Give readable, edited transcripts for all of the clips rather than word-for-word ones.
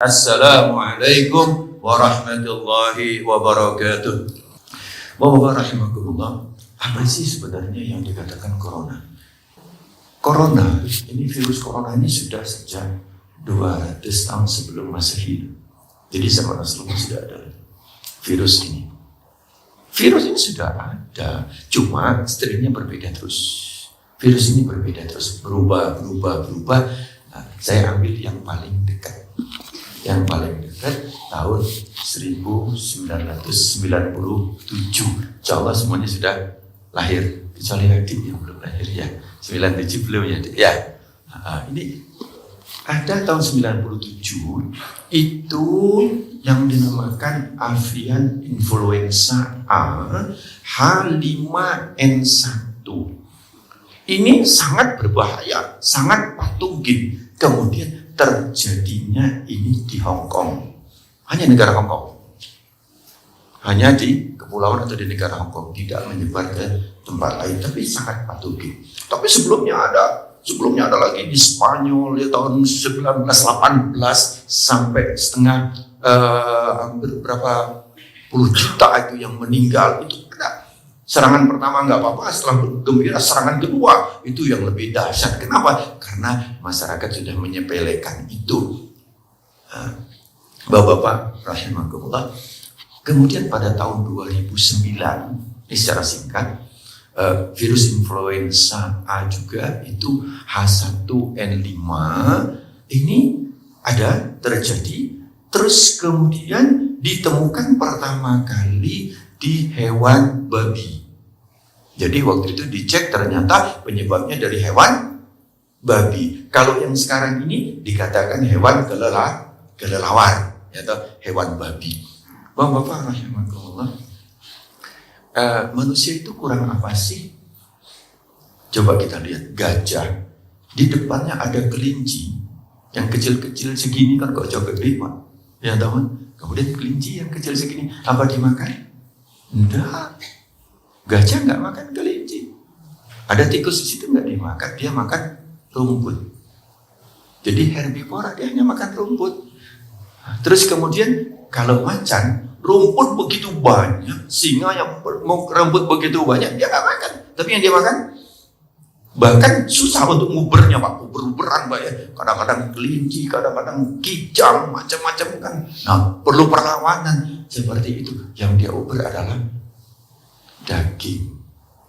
Assalamualaikum warahmatullahi wabarakatuh. Bapak rahimakumullah, apa sih sebenarnya yang dikatakan corona? Corona, ini virus corona ini sudah sejak 200 tahun sebelum Masehi. Jadi zaman Rasulullah sudah ada virus ini. Virus ini sudah ada, cuma strainnya berbeda terus. Virus ini berbeda terus, berubah. Nah, saya ambil yang paling dekat. Yang paling dekat tahun 1997. Insya Allah semuanya sudah lahir, kecuali adik yang belum lahir ya. 97 belum ya, ya. Ini ada tahun 97 itu yang dinamakan avian influenza A H5N1. Ini sangat berbahaya, sangat patogen. Kemudian terjadinya ini di Hong Kong, hanya negara Hong Kong, hanya di kepulauan atau di negara Hong Kong, tidak menyebar ke tempat lain, tapi sangat patogen. Tapi sebelumnya ada lagi di Spanyol ya, tahun 1918 sampai setengah hampir berapa puluh juta itu yang meninggal. Itu ada serangan pertama nggak apa-apa, setelah gembira serangan kedua itu yang lebih dahsyat. Kenapa? Karena masyarakat sudah menyepelekan itu. Bapak-bapak rahimakumullah. Kemudian pada tahun 2009, ini secara singkat, virus influenza A juga itu H1N5 ini ada terjadi, terus kemudian ditemukan pertama kali di hewan babi. Jadi waktu itu dicek ternyata penyebabnya dari hewan babi. Kalau yang sekarang ini dikatakan hewan kelelawar atau hewan babi. Bapak rahimakumullah, manusia itu kurang apa sih? Coba kita lihat gajah, di depannya ada kelinci yang kecil-kecil segini kan, kok jauh gede Pak, ya teman. Kemudian kelinci yang kecil segini apa dimakan? Enggak, gajah nggak makan kelinci. Ada tikus di situ nggak dimakan, dia makan rumput. Jadi herbivora, dia hanya makan rumput. Terus kemudian kalau macan, rumput begitu banyak, singa yang mau rumput begitu banyak, dia nggak makan. Tapi yang dia makan, bahkan susah untuk ngubernya Pak, uber-uberan Pak ya. Kadang-kadang kelinci, kadang-kadang kijang, macam-macam kan. Nah, perlu perlawanan seperti itu. Yang dia uber adalah daging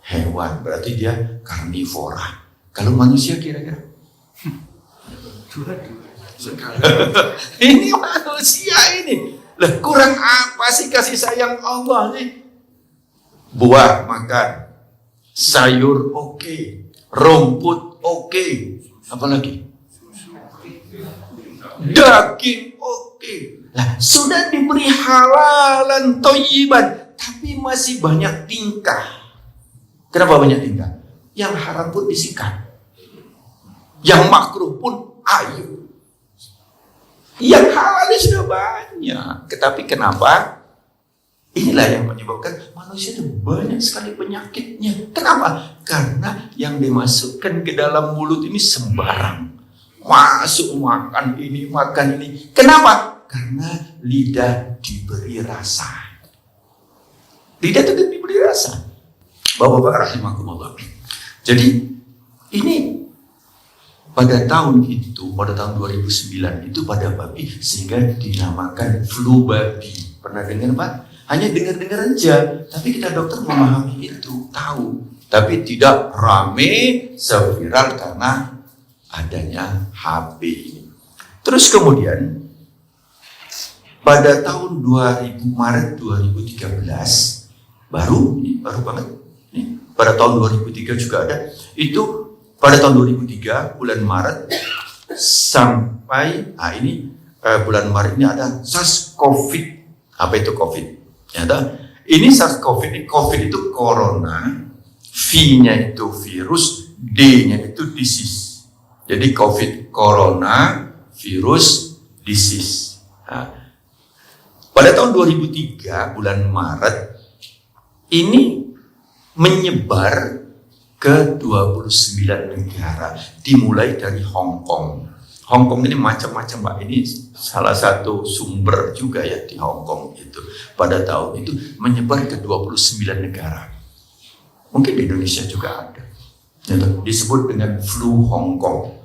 hewan, berarti dia karnivora. Kalau manusia kira-kira? Ini manusia ini. Lah kurang apa sih kasih sayang Allah nih? Buah makan, sayur oke, rumput oke, apalagi? Daging oke. Lah sudah diberi halalan thayyiban, tapi masih banyak tingkah. Kenapa banyak tingkah? Yang haram pun disikat, yang makruh pun ayo. Yang halalnya sudah banyak, tetapi kenapa? Inilah yang menyebabkan manusia itu banyak sekali penyakitnya. Kenapa? Karena yang dimasukkan ke dalam mulut ini sembarang. Masuk makan ini, makan ini. Kenapa? Karena lidah diberi rasa. Lidah itu diberi rasa. Bapak-bapak rahimakumullah. Jadi ini pada tahun 2009 itu pada babi, sehingga dinamakan flu babi. Pernah dengar Pak? Hanya dengar-dengar aja, tapi kita dokter memahami itu, tahu. Tapi tidak rame seviral karena adanya HP ini. Terus kemudian pada tahun Maret 2013, baru banget. Pada tahun 2003 juga ada, itu pada tahun 2003 bulan Maret sampai bulan Maret ini ada SARS-CoV. Apa itu COVID? Ya, ini SARS-CoV, COVID itu corona, V-nya itu virus, D-nya itu disease. Jadi COVID, corona, virus, disease. Nah, pada tahun 2003 bulan Maret ini menyebar ke 29 negara, dimulai dari Hong Kong. Hong Kong ini macam-macam, Pak. Ini salah satu sumber juga ya di Hong Kong itu. Pada tahun itu menyebar ke 29 negara. Mungkin di Indonesia juga ada. Disebut dengan flu Hong Kong.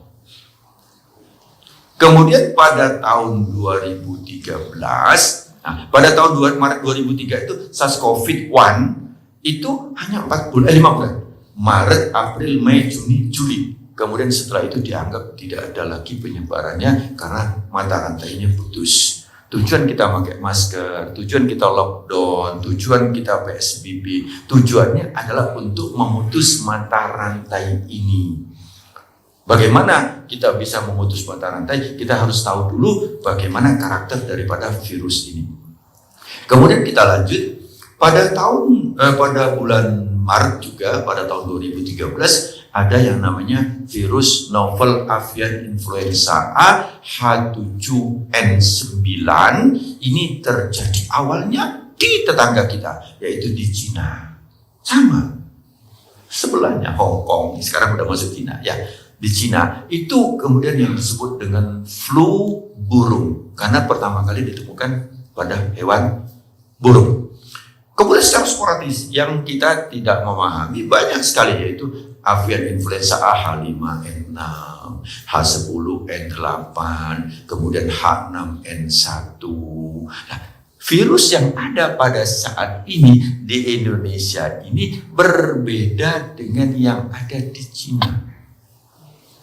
Kemudian pada tahun 2013, pada tahun Maret 2003 itu SARS-CoV-1 itu hanya 5 bulan. Maret, April, Mei, Juni, Juli. Kemudian setelah itu dianggap tidak ada lagi penyebarannya karena mata rantainya putus. Tujuan kita pakai masker, tujuan kita lockdown, tujuan kita PSBB, tujuannya adalah untuk memutus mata rantai ini. Bagaimana kita bisa memutus mata rantai? Kita harus tahu dulu bagaimana karakter daripada virus ini. Kemudian kita lanjut pada bulan Maret juga pada tahun 2013 ada yang namanya virus novel avian influenza A H7N9. Ini terjadi awalnya di tetangga kita, yaitu di Cina. Sama, sebelahnya Hong Kong, sekarang udah masuk Cina ya. Di Cina itu kemudian yang disebut dengan flu burung, karena pertama kali ditemukan pada hewan burung. Kemudian secara sporadis yang kita tidak memahami banyak sekali, yaitu avian influenza A H5N6, H10N8, kemudian H6N1. Nah, virus yang ada pada saat ini di Indonesia ini berbeda dengan yang ada di Cina.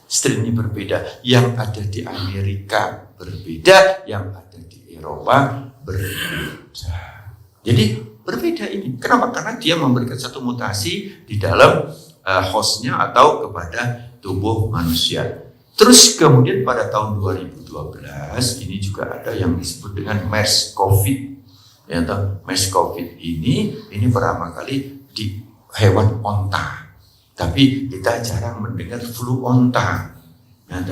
Strain ini berbeda, yang ada di Amerika berbeda, yang ada di Eropa berbeda. Jadi berbeda ini. Kenapa? Karena dia memberikan satu mutasi di dalam hostnya atau kepada tubuh manusia. Terus kemudian pada tahun 2012 ini juga ada yang disebut dengan MERS-CoV. Ya, MERS-CoV ini pertama kali di hewan onta. Tapi kita jarang mendengar flu onta.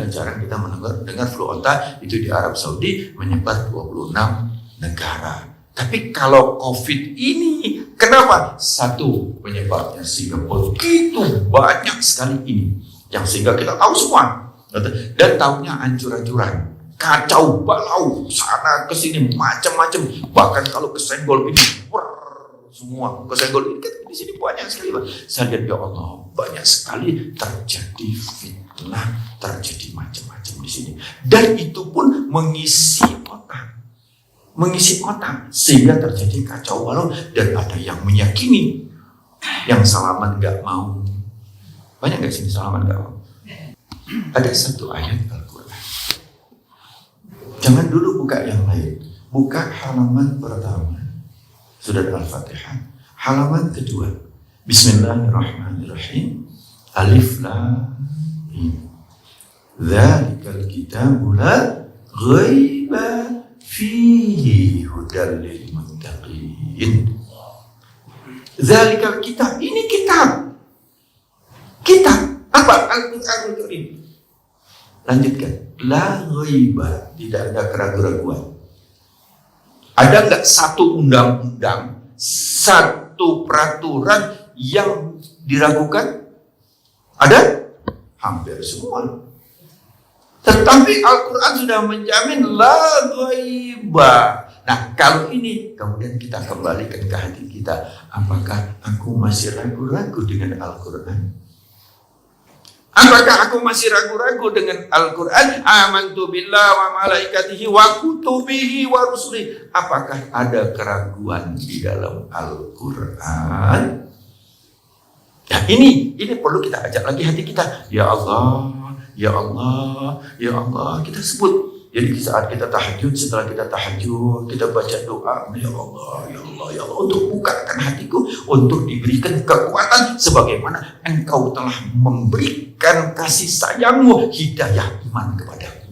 Jarang kita mendengar flu onta itu di Arab Saudi menyebar 26 negara. Tapi kalau COVID ini, kenapa? Satu penyebabnya sehingga begitu banyak sekali ini, yang sehingga kita tahu semua, dan tahunya ancur-ancuran, kacau balau, sana kesini macam-macam. Bahkan kalau kesenggol ini, semua kesenggol ini kan di sini banyak sekali, Pak. Saya lihat ya Allah, banyak sekali terjadi fitnah, terjadi macam-macam di sini, dan itu pun mengisi otak sehingga terjadi kacau balau, dan ada yang meyakini yang salaman gak mau. Banyak gak sini salaman gak mau? Ada satu ayat Al-Quran, jangan dulu buka yang lain, buka halaman pertama surat Al-Fatihah, halaman kedua, Bismillahirrahmanirrahim, Alif Lam Mim, Dzalikal kitabu la ghaiba fihi hudal lil muttaqin. Zalikal kitab, ini kitab apa? Al-Quranul Karim. Lanjutkan, la ghaiba, tidak ada keraguan-raguan. Ada enggak satu undang-undang, satu peraturan yang diragukan? Ada? Hampir semua. Tetapi Al-Quran sudah menjamin la ghaiba. Nah, kalau ini kemudian kita kembalikan ke hati kita, apakah aku masih ragu-ragu dengan Al-Quran? Apakah aku masih ragu-ragu dengan Al-Quran? Amantu billah wa malaikatihi wa kutubihi wa rusulihi. Apakah ada keraguan di dalam Al-Quran? Nah, ini perlu kita ajak lagi hati kita. Ya Allah, ya Allah, ya Allah, kita sebut. Jadi saat kita tahajud, setelah kita tahajud, kita baca doa, ya Allah, ya Allah, ya Allah, untuk bukakan hatiku, untuk diberikan kekuatan sebagaimana Engkau telah memberikan kasih sayangmu, hidayah iman kepadaku.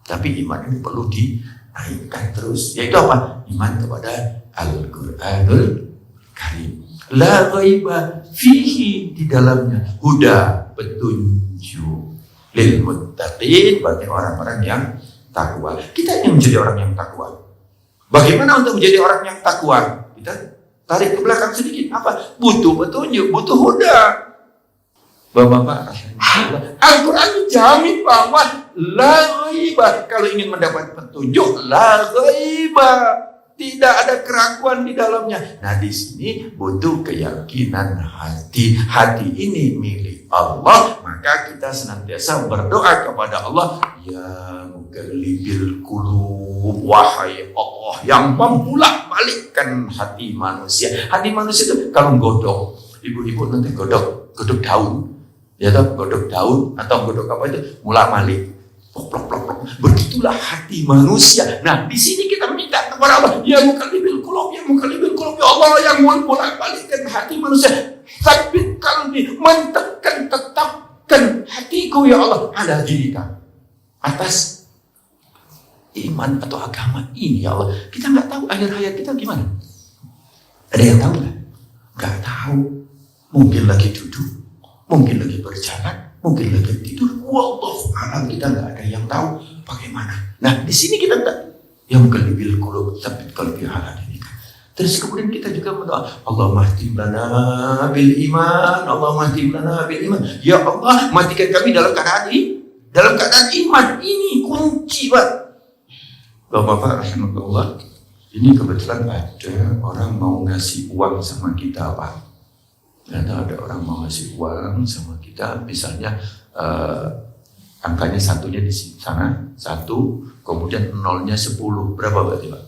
Tapi iman ini perlu dinaikkan terus. Yaitu apa? Iman kepada Al-Quranul Karim. La ghaiba fihi, di dalamnya huda, petunjuk, lil muttaqin, bagi orang-orang yang takwa. Kita ingin menjadi orang yang takwa. Bagaimana untuk menjadi orang yang takwa? Kita tarik ke belakang sedikit. Apa? Butuh petunjuk, butuh huda. Bapak-bapak, Al-Quran menjamin bahwa la ghaibah. Kalau ingin mendapat petunjuk, la ghaibah. Tidak ada keraguan di dalamnya. Nah, di sini butuh keyakinan hati. Hati ini milik Allah, maka kita senantiasa berdoa kepada Allah, ya muqallibil qulub, wahai Allah yang membolak-balikkan hati manusia. Hati manusia itu kalau godok, ibu-ibu nanti godok daun, ya toh, godok daun atau godok apa itu, bolak-balik. Begitulah hati manusia. Nah, di sini kita minta kepada Allah, ya muqallibil qulub, ya muqallibil qulub, ya Allah yang membolak-balikkan hati manusia. Tsabbit qalbi, mantapkan, tetapkan hatiku ya Allah ala dinika, atas iman atau agama ini ya Allah. Kita nggak tahu akhir hayat kita gimana. Ada yang tahu nggak? Nggak tahu. Mungkin lagi duduk, mungkin lagi berjalan, mungkin lagi tidur. Wallahu a'lam, kita nggak ada yang tahu bagaimana. Nah, di sini kita nggak, yang muqallibil qulub, tsabbit qalbi ala dinika. Terus kemudian kita juga berdoa, Allahumma ihtim lana bil iman, Allahumma ihtim lana bil iman. Ya Allah, matikan kami dalam keadaan iman. Ini kunci, Pak. Bapak-bapak rahimahullah, ini kebetulan ada orang mau ngasih uang sama kita, Pak. Ternyata ada orang mau ngasih uang sama kita, misalnya angkanya satunya di sana 1, kemudian nolnya 10, berapa berarti Pak?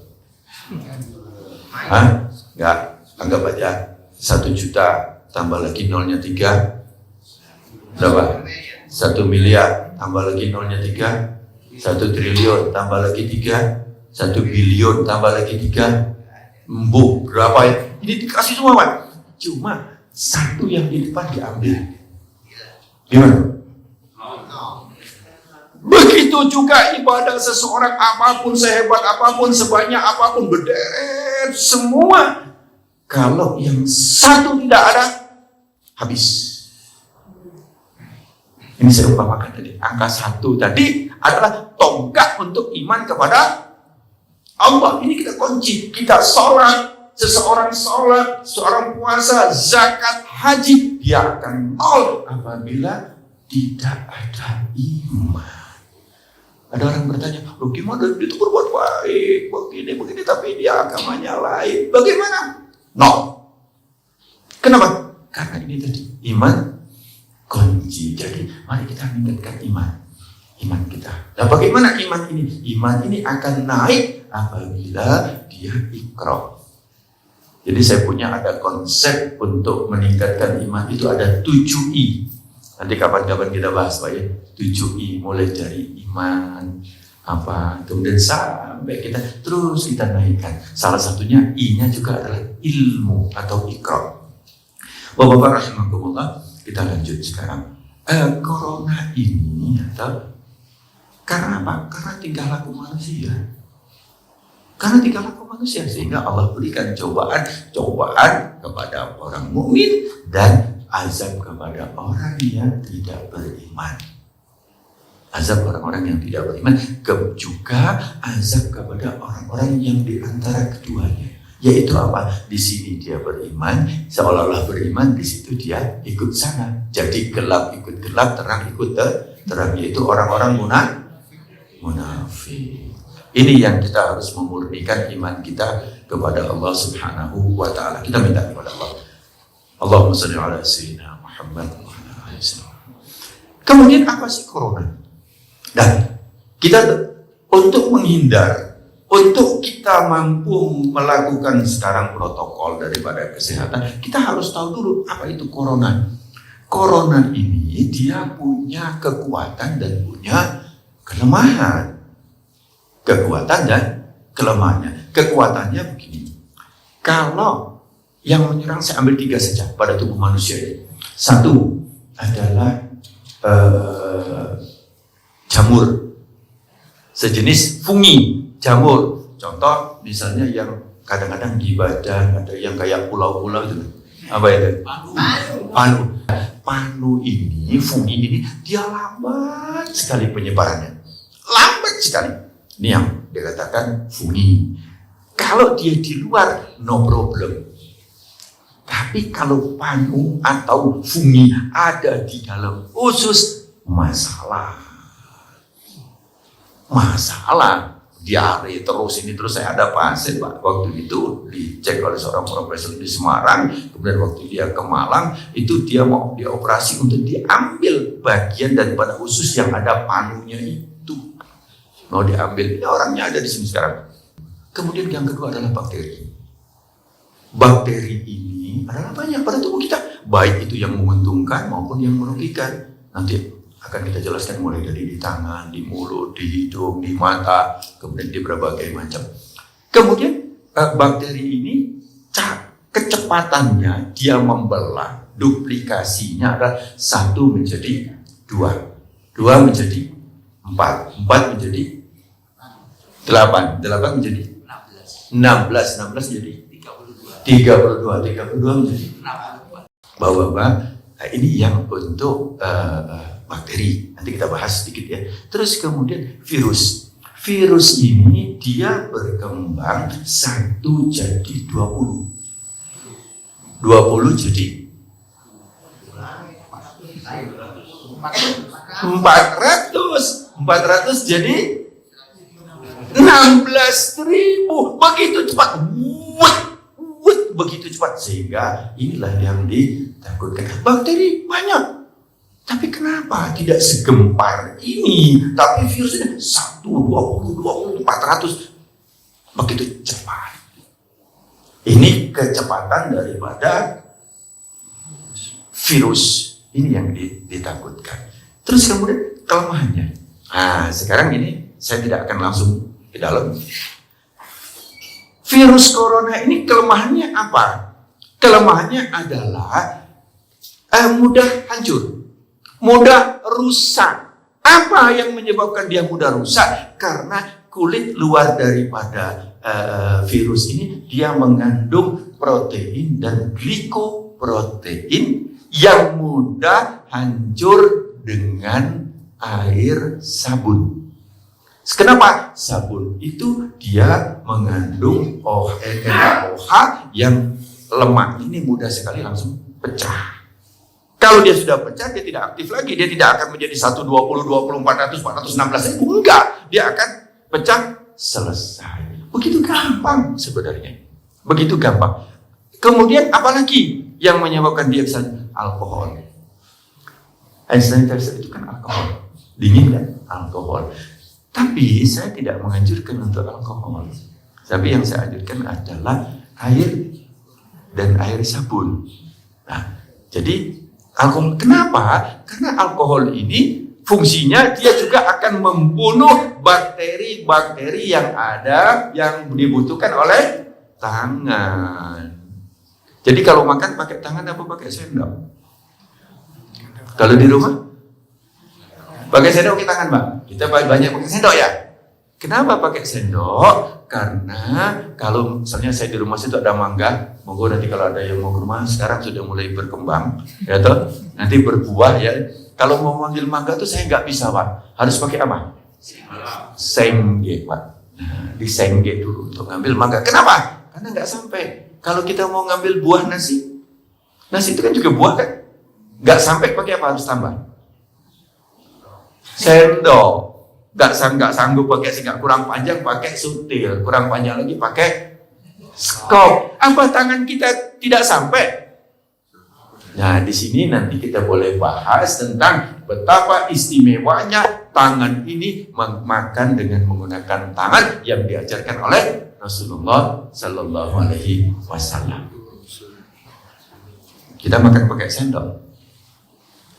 Hah? Enggak, anggap aja 1 juta tambah lagi nolnya 3, berapa? 1 miliar tambah lagi nolnya 3, 1 triliun tambah lagi 3, 1 bilion tambah lagi 3, berapa ya? Ini dikasih semua Pak, cuma 1 yang di depan diambil. Gimana? Begitu juga ibadah seseorang, apapun, sehebat apapun, sebanyak apapun, berderet semua. Kalau yang 1 tidak ada, habis. Ini saya umpamakan tadi, angka 1 tadi adalah tonggak untuk iman kepada Allah. Ini kita kunci. Kita sholat, seseorang puasa, zakat, haji, dia akan nol apabila tidak ada iman. Ada orang bertanya, loh gimana dia itu berbuat baik, begini, tapi dia agamanya lain. Bagaimana? Nol. Kenapa? Karena ini tadi, iman kunci. Jadi, mari kita meningkatkan iman kita. Nah, bagaimana iman ini? Iman ini akan naik apabila dia iqra. Jadi saya punya ada konsep untuk meningkatkan iman itu ada 7I. Nanti kapan-kapan kita bahas Pak ya. 7I, mulai dari iman, kemudian sampai kita terus kita naikkan. Salah satunya I-nya juga adalah ilmu atau iqra. Bapak-bapak rahimahumullah, kita lanjut sekarang. Corona ini atau karena apa? Karena tingkah laku manusia. Sehingga Allah berikan cobaan kepada orang mukmin dan azab kepada orang yang tidak beriman. Azab orang-orang yang tidak beriman, juga azab kepada orang-orang yang di antara keduanya. Yaitu apa? Di sini dia beriman, seolah-olah beriman, di situ dia ikut sana. Jadi gelap ikut gelap, terang ikut terang, yaitu orang-orang munafik. Ini yang kita harus memurnikan iman kita kepada Allah Subhanahu wa ta'ala. Kita minta kepada Allah. Allahumma shalli ala sayyidina Muhammad wa ala alihi wasallam. Kemudian apa sih corona? Dan kita untuk menghindar, untuk kita mampu melakukan sekarang protokol daripada kesehatan, kita harus tahu dulu apa itu corona. Corona ini dia punya kekuatan dan punya kelemahan. Kekuatan dan kelemahannya. Kekuatannya begini. Kalau yang menyerang, saya ambil 3 saja pada tubuh manusia ini. 1 adalah jamur, sejenis fungi, jamur. Contoh misalnya yang kadang-kadang di badan ada yang kayak pulau-pulau itu. Apa itu? Panu ini, fungi ini, dia lambat sekali penyebarannya. Lambat sekali. Ini yang dikatakan fungi. Kalau dia di luar, no problem. Tapi kalau panu atau fungi ada di dalam usus, masalah. Diare terus ini terus. Saya ada pasien Pak, waktu itu dicek oleh seorang profesor di Semarang, kemudian waktu dia ke Malang itu dia mau dioperasi untuk diambil bagian daripada usus yang ada panunya itu, mau diambil. Ini orangnya ada di sini sekarang. Kemudian yang kedua adalah bakteri. Bakteri ini adalah banyak pada tubuh kita, baik itu yang menguntungkan maupun yang merugikan. Nanti akan kita jelaskan mulai dari di tangan, di mulut, di hidung, di mata, kemudian di berbagai macam. Kemudian bakteri ini kecepatannya dia membelah, duplikasinya adalah 1 menjadi 2, 2 menjadi 4, 4 menjadi 8, 8 menjadi 16, 16 menjadi 32 menjadi Bapak-bapak, ini yang untuk bakteri, nanti kita bahas sedikit ya. Terus kemudian virus ini dia berkembang 1 jadi 20 jadi 400 jadi 16.000, begitu cepat, begitu cepat, sehingga inilah yang ditakutkan. Bakteri banyak, tapi kenapa tidak segempar ini? Tapi virusnya 1, 20, 400, begitu cepat. Ini kecepatan daripada virus ini yang ditakutkan. Terus kemudian kelemahannya. Nah, sekarang ini saya tidak akan langsung ke dalam. Virus corona ini kelemahannya apa? Kelemahannya adalah mudah hancur, mudah rusak. Apa yang menyebabkan dia mudah rusak? Karena kulit luar daripada virus ini dia mengandung protein dan glikoprotein yang mudah hancur dengan air sabun. Kenapa? Sabun itu dia mengandung NaOH yang lemak ini mudah sekali langsung pecah. Kalau dia sudah pecah, dia tidak aktif lagi. Dia tidak akan menjadi 1, 20, 20, 400, 416 ribu. Enggak. Dia akan pecah, selesai. Begitu gampang sebenarnya. Begitu gampang. Kemudian apalagi yang menyebabkan dia bisa alkohol. Hand sanitizer itu kan alkohol. Dingin kan? Alkohol. Tapi saya tidak menganjurkan untuk alkohol. Tapi yang saya anjurkan adalah air dan air sabun. Nah, jadi alkohol. Kenapa? Karena alkohol ini fungsinya dia juga akan membunuh bakteri-bakteri yang ada yang dibutuhkan oleh tangan. Jadi kalau makan pakai tangan apa pakai sendok? Kalau di rumah pakai sendok pakai tangan, Bang. Kita banyak pakai sendok ya. Kenapa pakai sendok? Karena kalau misalnya saya di rumah situ ada mangga, monggo nanti kalau ada yang mau ke rumah, sekarang sudah mulai berkembang, ya toh, nanti berbuah ya. Kalau mau manggil mangga tuh saya nggak bisa, Pak. Harus pakai apa? Sengge, Pak. Nah, disengge dulu untuk ngambil mangga. Kenapa? Karena nggak sampai. Kalau kita mau ngambil buah nasi itu kan juga buah kan? Nggak sampai, pakai apa? Harus tambah sendok. Nggak sanggup pakai singkat, kurang panjang pakai sutil, kurang panjang lagi pakai skop. Apa tangan kita tidak sampai? Nah, di sini nanti kita boleh bahas tentang betapa istimewanya tangan ini makan dengan menggunakan tangan yang diajarkan oleh Rasulullah Sallallahu Alaihi Wasallam. Kita makan pakai sendok.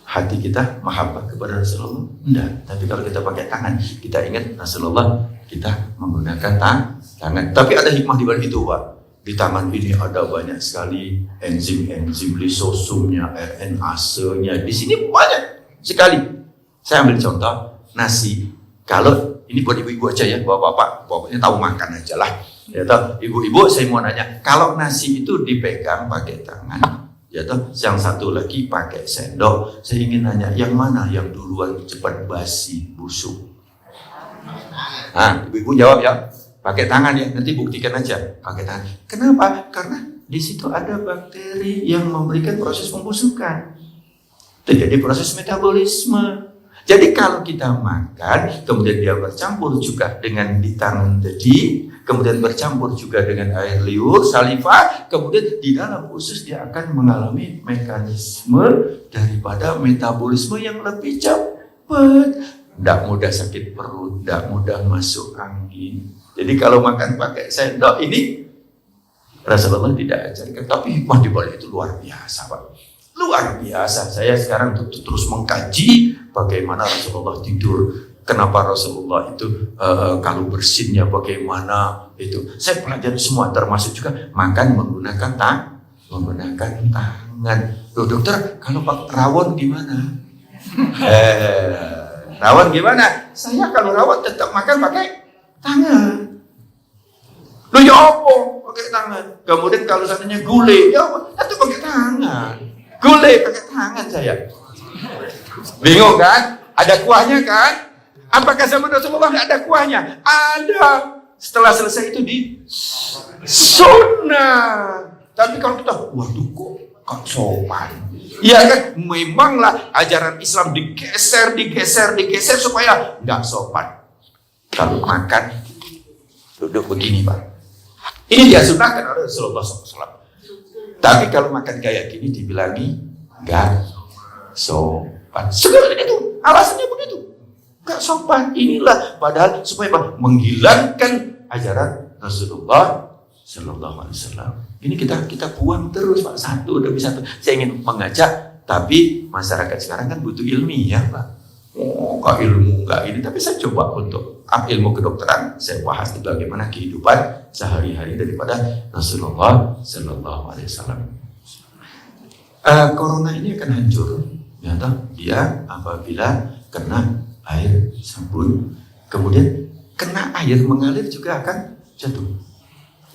Hati kita mahabbah kepada Rasulullah? Enggak. Tapi kalau kita pakai tangan, kita ingat Rasulullah, kita menggunakan tangan. Tapi ada hikmah di balik itu, Pak. Di tangan ini ada banyak sekali enzim-enzim, lisosumnya, RNase-nya. Di sini banyak sekali. Saya ambil contoh, nasi. Kalau, ini buat ibu-ibu aja ya, bapak-bapak, pokoknya tahu makan aja lah. Ya, toh, ibu-ibu saya mau nanya, kalau nasi itu dipegang pakai tangan, ya toh, yang satu lagi pakai sendok. Saya ingin nanya, yang mana yang duluan cepat basi, busuk? Nah, ibu-ibu jawab ya, pakai tangan ya. Nanti buktikan aja, pakai tangan. Kenapa? Karena di situ ada bakteri yang memberikan proses pembusukan. Terjadi proses metabolisme. Jadi kalau kita makan, kemudian dia bercampur juga dengan di tangan tadi, kemudian bercampur juga dengan air liur, saliva, kemudian di dalam usus dia akan mengalami mekanisme daripada metabolisme yang lebih cepat. Tidak mudah sakit perut, tidak mudah masuk angin. Jadi kalau makan pakai sendok ini, Rasulullah tidak ajarkan, tapi hikmah di balik itu luar biasa, Pak. Luar biasa. Saya sekarang terus mengkaji bagaimana Rasulullah tidur, kenapa Rasulullah itu kalau bersinnya bagaimana itu. Saya pelajari semua, termasuk juga makan menggunakan tangan. Loh dokter, kalau rawon gimana? Rawon gimana? Saya kalau rawon tetap makan pakai tangan. Loh ya apa? Pakai tangan. Kemudian kalau seandainya gulai, ya apa? Itu pakai tangan. Gulai pakai tangan saya. Bingung kan? Ada kuahnya kan? Apakah zaman Rasulullah tidak ada kuahnya? Ada. Setelah selesai itu di sunnah. Tapi kalau kita, waduh kok sopan. Iya kan? Memanglah ajaran Islam digeser supaya nggak sopan. Kalau makan, duduk begini Pak. Ini dia sunnahkan oleh Rasulullah SAW. Tapi kalau makan kayak gini dibilangi nggak sopan. Sebenarnya itu alasannya begitu. Nggak sopan. Inilah padahal supaya apa? Menghilangkan ajaran Rasulullah Sallallahu Alaihi Wasallam. Ini kita buang terus Pak, satu demi satu. Saya ingin mengajak, tapi masyarakat sekarang kan butuh ilmiah Pak. Oh, nggak ilmu nggak ini. Tapi saya coba untuk ilmu kedokteran, saya bahas bagaimana kehidupan sehari-hari daripada Rasulullah Sallallahu Alaihi Wasallam. Corona ini akan hancur, ya toh? Dia apabila kena air sabun, kemudian kena air mengalir juga akan jatuh.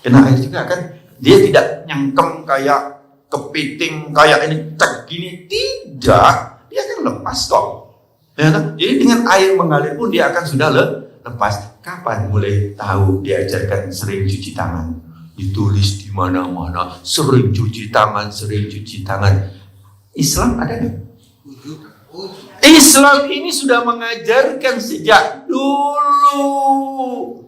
Kena air juga akan, dia tidak nyangkem kayak kepiting kayak ini cek gini, tidak, dia akan lepas kok. Ya toh? Jadi dengan air mengalir pun dia akan sudah lepas. Kapan mulai tahu diajarkan sering cuci tangan? Ditulis di mana-mana, sering cuci tangan. Islam ada nggak? Islam ini sudah mengajarkan sejak dulu.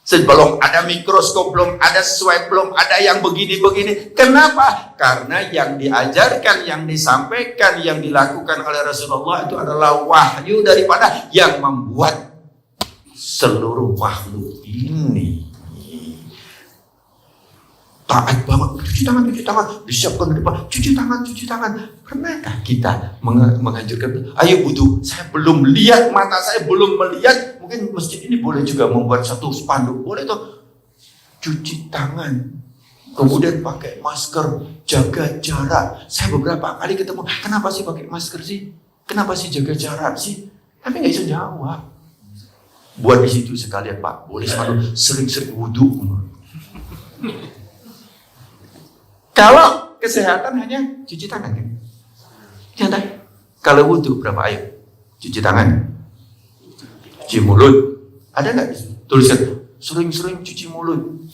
Sebelum ada mikroskop, belum ada swab, belum ada yang begini-begini. Kenapa? Karena yang diajarkan, yang disampaikan, yang dilakukan oleh Rasulullah itu adalah wahyu daripada yang membuat seluruh makhluk ini taat banget. Cuci tangan, disiapkan di depan, cuci tangan. Pernahkah kita menganjurkan, ayo wudu, saya belum lihat, mata saya belum melihat, mungkin masjid ini boleh juga membuat satu spanduk, boleh tuh, cuci tangan, kemudian pakai masker, jaga jarak. Saya beberapa kali ketemu, kenapa sih pakai masker sih? Kenapa sih jaga jarak sih? Tapi nggak bisa jawab. Buat di situ sekalian Pak, boleh sering-sering wudu. Kalau kesehatan hanya cuci tangan kan? Ya, kalau wudu berapa air? Cuci tangan, cuci mulut. Ada nggak tulisan sering-sering cuci mulut?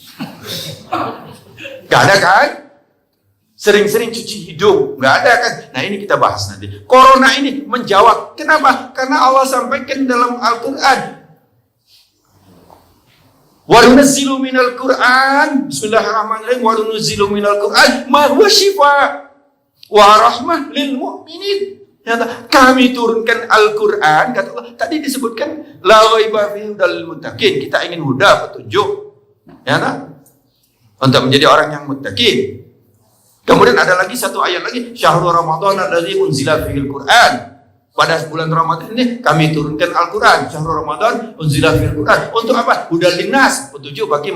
Gak ada kan? Sering-sering cuci hidung, nggak ada kan? Nah ini kita bahas nanti. Corona ini menjawab. Kenapa? Karena Allah sampaikan dalam Al-Quran. Wa nunazzilu minal Qur'an, bismillahirrahmanirrahim, wa nunazzilu minal Qur'an ma huwa shifa wa rahmah lil mu'minin. Kami turunkan Al-Quran, kata Allah, tadi disebutkan la ghaiba fihi hudal muttaqin, kita ingin huda, petunjuk, ya nah? Untuk menjadi orang yang muttaqin. Kemudian ada lagi satu ayat lagi, syahrul ramadhan alladzi unzila fihil Qur'an. Pada bulan Ramadan ini kami turunkan Al-Quran. Syahrul Ramadan unzila fil Quran. Untuk apa? Hudal linnas, petunjuk bagi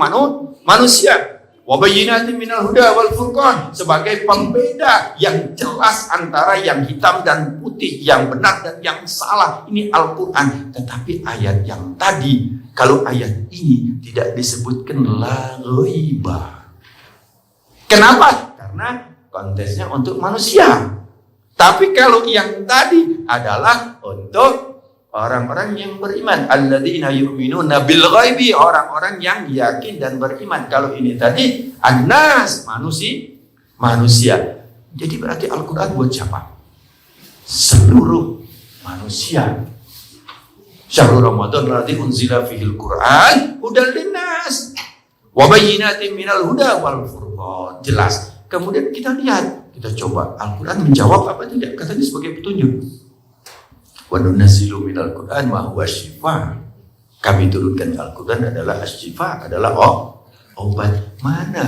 manusia. Wa bayyinatin minal huda wal furqan, sebagai pembeda yang jelas antara yang hitam dan putih, yang benar dan yang salah. Ini Al-Quran. Tetapi ayat yang tadi, kalau ayat ini tidak disebutkan la ghaiba. Kenapa? Karena konteksnya untuk manusia. Tapi kalau yang tadi adalah untuk Orang-orang yang beriman, alladzina yu'minuna bil ghaibi, orang-orang yang yakin dan beriman. Kalau ini tadi annas, manusia. Jadi berarti Al-Qur'an buat siapa? Seluruh manusia. Syahrul Ramadan alladzi unzila fihil Qur'an hudal linnas wa bayyinatin minal huda wal furqan. Jelas. Kemudian kita lihat, kita coba Al-Qur'an menjawab apa tidak? Katanya sebagai petunjuk. Wa nunazzilu minal Qur'an ma huwa syifa. Kami turunkan Al-Qur'an adalah asyifa, adalah obat. Mana?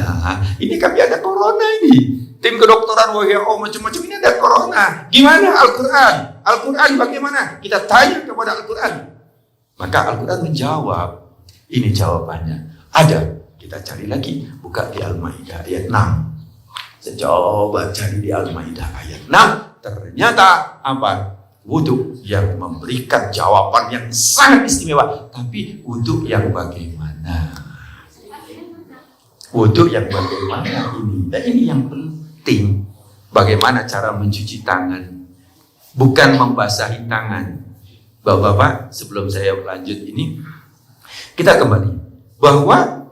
Ini kami ada corona ini. Tim kedokteran WHO macam-macam ini ada corona. Gimana Al-Qur'an? Al-Qur'an bagaimana? Kita tanya kepada Al-Qur'an. Maka Al-Qur'an menjawab. Ini jawabannya. Ada. Kita cari lagi. Buka di Al-Maidah ayat 6. Saya coba cari di Al-Maidah ayat 6. Ternyata apa? Wudhu yang memberikan jawaban yang sangat istimewa. Tapi wudhu yang bagaimana? Wudhu yang bagaimana ini? Dan ini yang penting. Bagaimana cara mencuci tangan? Bukan membasahi tangan. Bapak-bapak, sebelum saya lanjut ini, kita kembali. Bahwa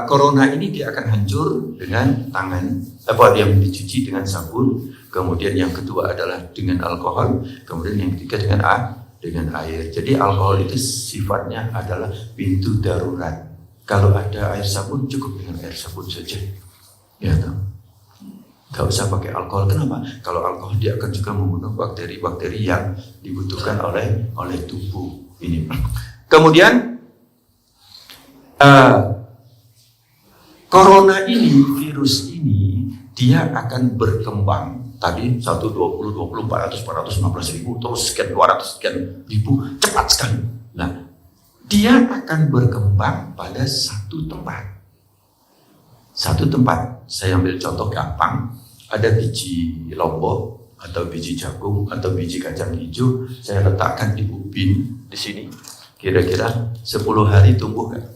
corona ini dia akan hancur dengan tangan. Apa yang dicuci dengan sabun. Kemudian yang kedua adalah dengan alkohol, kemudian yang ketiga dengan air. Jadi alkohol itu sifatnya adalah pintu darurat. Kalau ada air sabun cukup dengan air sabun saja. Ya toh. Gak usah pakai alkohol. Kenapa? Kalau alkohol dia akan juga membunuh bakteri-bakteri yang dibutuhkan oleh tubuh ini. Kemudian corona ini, virus ini dia akan berkembang. Tadi 1, 20, 400, 415 ribu, terus sekian 200, sekian ribu, cepat sekali. Nah, dia akan berkembang pada satu tempat. Satu tempat, saya ambil contoh gampang, ada biji lombok, atau biji jagung, atau biji kacang hijau, saya letakkan di ubin, di sini. Kira-kira 10 hari tumbuh gak?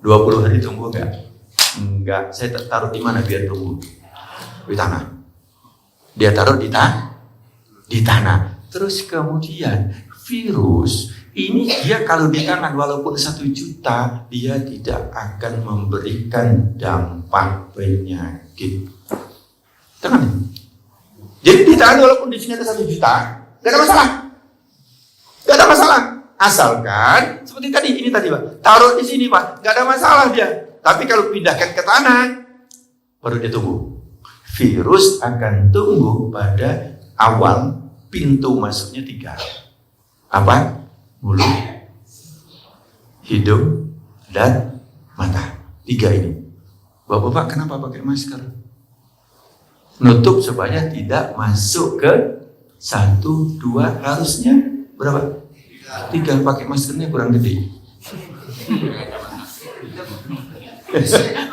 20 hari tumbuh gak? Enggak, saya taruh di mana biar tumbuh? Di tanah. Dia taruh di tanah. Terus kemudian virus ini dia kalau di tangan walaupun 1 juta dia tidak akan memberikan dampak penyakit. Tangan. Jadi di tangan walaupun di sini ada 1 juta, gak ada masalah. Gak ada masalah. Asalkan seperti tadi ini tadi Pak, taruh di sini Pak, gak ada masalah dia. Tapi kalau pindahkan ke tanah baru dia tumbuh. Virus akan tumbuh pada awal pintu masuknya 3. Apa? Mulut, hidung, dan mata. 3 ini. Bapak-bapak kenapa pakai masker? Nutup supaya tidak masuk ke 1, 2, harusnya berapa? 3. Pakai maskernya kurang gede.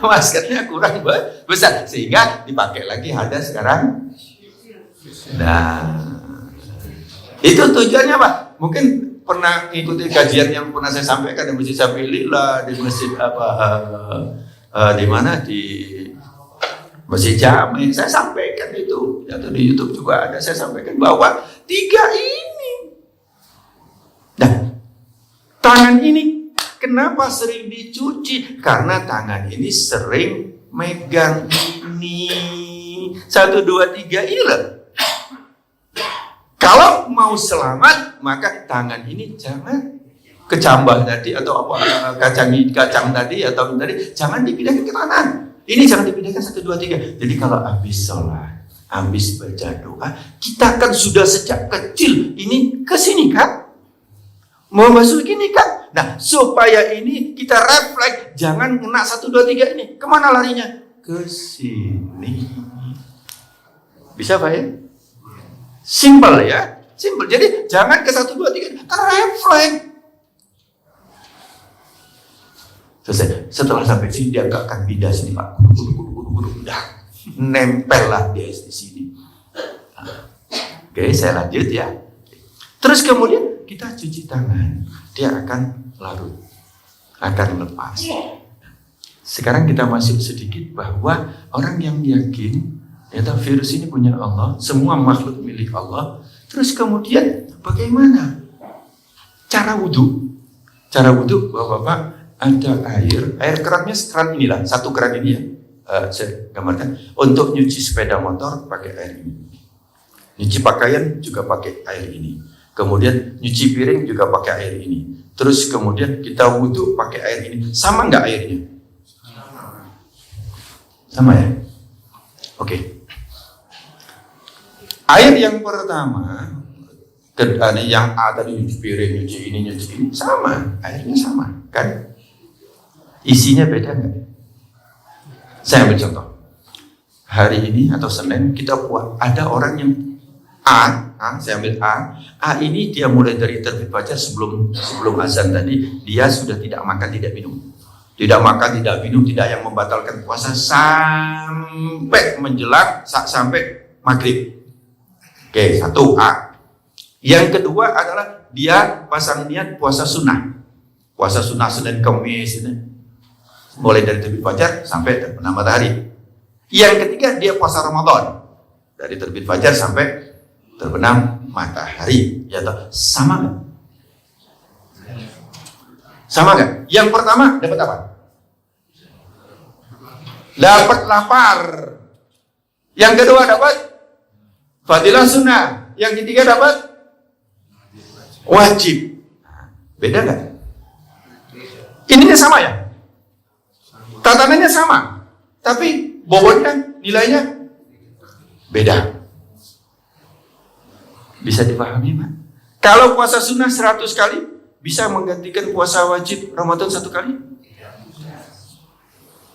Maskernya kurang besar sehingga dipakai lagi ada sekarang. Nah, itu tujuannya Pak. Mungkin pernah ikuti kajian yang pernah saya sampaikan di Masjid Sabilillah, di masjid di mana di Masjid Jami. Saya sampaikan itu, atau di YouTube juga ada. Saya sampaikan bahwa 3 ini. Nah, tangan ini kenapa sering dicuci? Karena tangan ini sering megang ini. 1, 2, 3 ini loh. Kalau mau selamat, maka tangan ini jangan kecambah tadi atau apa kacang tadi atau tadi jangan dipindahkan ke tangan. Ini jangan dipindahkan 1, 2, 3. Jadi kalau habis sholat, habis baca doa, kita kan sudah sejak kecil ini ke sini kan? Mau masuk gini kan? Nah, supaya ini kita refleks, jangan kena 1, 2, 3 ini. Kemana larinya? Ke sini. Bisa Pak ya? Simple ya? Simple. Jadi jangan ke 1, 2, 3. Kan refleks. Selesai. Setelah sampai sini dia gak akan pindah sini Pak. Kudu. Nempel lah dia di sini. Oke, saya lanjut ya. Terus kemudian kita cuci tangan, dia akan larut, akan lepas. Sekarang kita masuk sedikit bahwa orang yang yakin, ternyata virus ini punya Allah, semua makhluk milik Allah. Terus kemudian bagaimana? Cara wudhu, Bapak-bapak, ada air kerannya keran inilah, satu keran ini ya. Saya gambarkan. Untuk nyuci sepeda motor pakai air ini. Nyuci pakaian juga pakai air ini. Kemudian nyuci piring juga pakai air ini. Terus kemudian kita wudhu pakai air ini. Sama nggak airnya? Sama ya? Oke. Air yang pertama, yang A tadi nyuci piring, nyuci ini, sama. Airnya sama, kan? Isinya beda nggak? Saya ambil contoh. Hari ini atau Senin kita buat, ada orang yang saya ambil A ini dia mulai dari terbit fajar sebelum azan tadi, dia sudah tidak makan, tidak minum. Tidak makan, tidak minum, tidak yang membatalkan puasa sampai menjelang, sampai maghrib. Oke, satu A. Yang kedua adalah dia pasang niat puasa sunnah. Puasa sunnah Senin Kamis ini. Mulai dari terbit fajar sampai terbenam matahari. Yang ketiga dia puasa Ramadan. Dari terbit fajar sampai terbenam matahari. Ya toh, sama nggak? Sama nggak? Yang pertama dapat apa? Dapat lapar. Yang kedua dapat fadilah sunnah. Yang ketiga dapat wajib. Beda nggak? Ininya sama ya? Tatanannya sama, tapi bobotnya, nilainya beda. Bisa dipahami, Pak? Kalau puasa sunnah 100 kali, bisa menggantikan puasa wajib Ramadan 1 kali?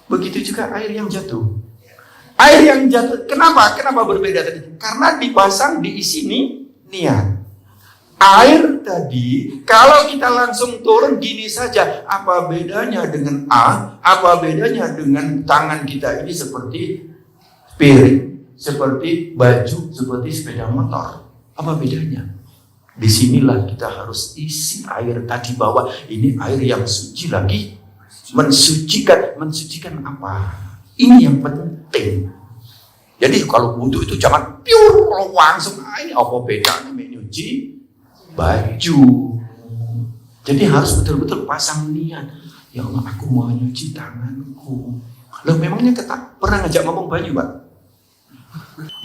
Begitu juga air yang jatuh. Air yang jatuh, kenapa berbeda tadi? Karena dipasang, diisi niat. Air tadi, kalau kita langsung turun gini saja, apa bedanya dengan A? Apa bedanya dengan tangan kita ini seperti piring, seperti baju, seperti sepeda motor? Apa bedanya? Disinilah kita harus isi air tadi, bahwa ini air yang suci lagi, mensucikan apa? Ini yang penting. Jadi kalau wudhu itu jangan pure langsung air, apa bedanya menyuci baju. Jadi harus betul-betul pasang niat. Ya Allah, aku mau nyuci tanganku. Loh, memangnya kita pernah ngajak ngomong baju, Pak?